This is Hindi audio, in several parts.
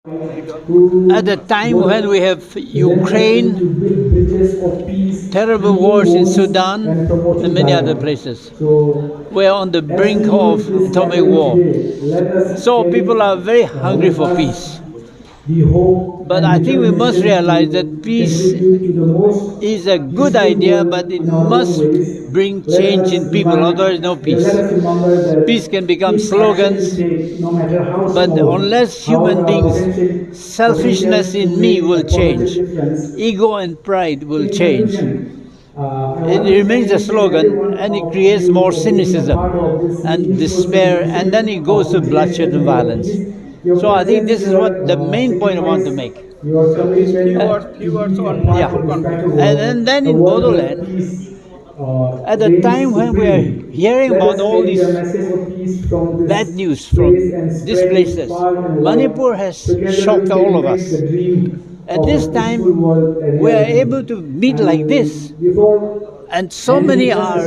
At the time when we have Ukraine, terrible wars in Sudan and many other places, we are on the brink of atomic war. So people are very hungry for peace. But I think we must realize that peace is a good idea, but it must bring change in people, otherwise no peace. Peace can become slogans, but unless human beings, selfishness in me will change, ego and pride will change. It remains a slogan, and it creates more cynicism and despair, and then it goes to bloodshed and violence. So I think this is what the main point I want to make. Few words on Manipur conflict. And then in Bodoland, at the time when we are hearing about all these bad news from these places, Manipur has shocked all of us. At this time, we are able to meet like this, and so many are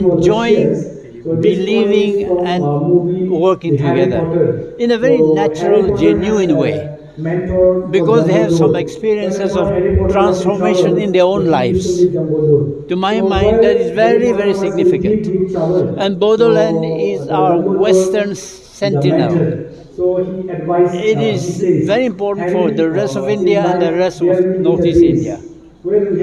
enjoying, believing and working together in a very natural, genuine way, because they have some experiences of transformation in their own lives. To my mind, that is very, very significant. And Bodoland is our Western sentinel. It is very important for the rest of India and the rest of Northeast India.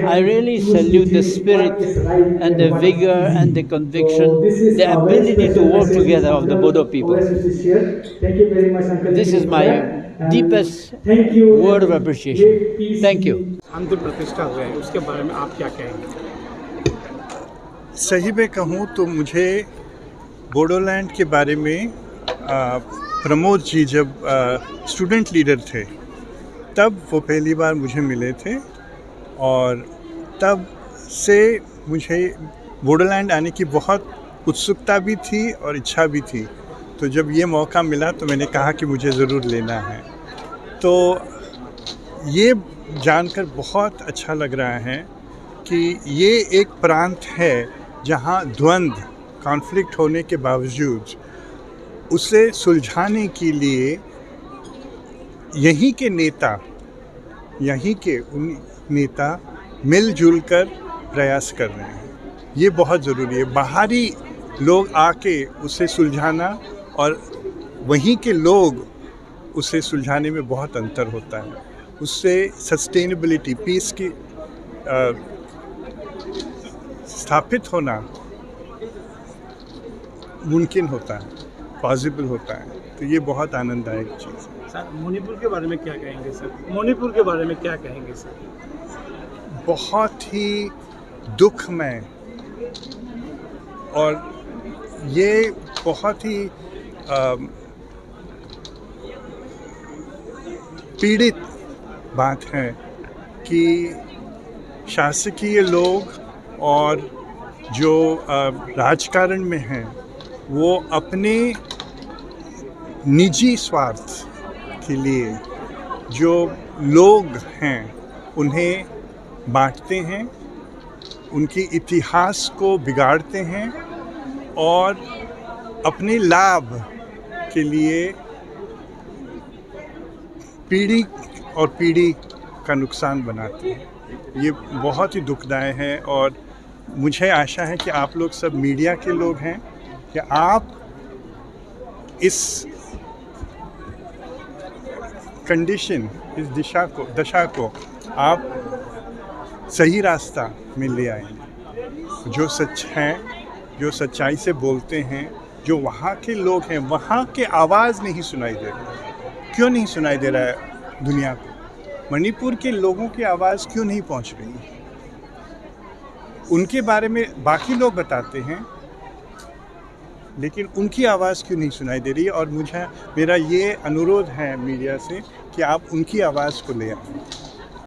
I really salute the spirit and the vigor and the conviction, the ability to work together of the Bodo people. This is my deepest word of appreciation. Thank you. अंतिम प्रतिष्ठा हुआ है, उसके बारे में आप क्या कहेंगे? सही में कहूँ तो मुझे बोडोलैंड के बारे में प्रमोद जी जब स्टूडेंट लीडर थे तब वो पहली बार मुझे मिले थे, और तब से मुझे बोडोलैंड आने की बहुत उत्सुकता भी थी और इच्छा भी थी। तो जब ये मौका मिला तो मैंने कहा कि मुझे ज़रूर लेना है। तो ये जानकर बहुत अच्छा लग रहा है कि ये एक प्रांत है जहाँ द्वंद्व, कॉन्फ्लिक्ट होने के बावजूद उसे सुलझाने के लिए यहीं के नेता मिलजुल कर प्रयास कर रहे हैं। ये बहुत ज़रूरी है। बाहरी लोग आके उसे सुलझाना और वहीं के लोग उसे सुलझाने में बहुत अंतर होता है। उससे सस्टेनेबिलिटी, पीस की स्थापित होना मुमकिन होता है, पॉसिबल होता है। तो ये बहुत आनंददायक चीज़ है। सर, मणिपुर के बारे में क्या कहेंगे सर? मणिपुर के बारे में क्या कहेंगे सर? बहुत ही दुखमय और ये बहुत ही पीड़ित बात है कि शासकीय लोग और जो राजकारण में हैं वो अपने निजी स्वार्थ के लिए जो लोग हैं उन्हें बांटते हैं, उनके इतिहास को बिगाड़ते हैं और अपने लाभ के लिए पीढ़ी का नुकसान बनाते हैं। ये बहुत ही दुखदायक है और मुझे आशा है कि आप लोग सब मीडिया के लोग हैं कि आप इस कंडीशन, इस दशा को आप सही रास्ता में ले आएंगे। जो सच हैं, जो सच्चाई से बोलते हैं, जो वहाँ के लोग हैं, वहाँ के आवाज़ नहीं सुनाई दे रही। क्यों नहीं सुनाई दे रहा है दुनिया को? मणिपुर के लोगों की आवाज़ क्यों नहीं पहुँच रही? उनके बारे में बाकी लोग बताते हैं लेकिन उनकी आवाज़ क्यों नहीं सुनाई दे रही? और मेरा ये अनुरोध है मीडिया से कि आप उनकी आवाज़ को ले आएं।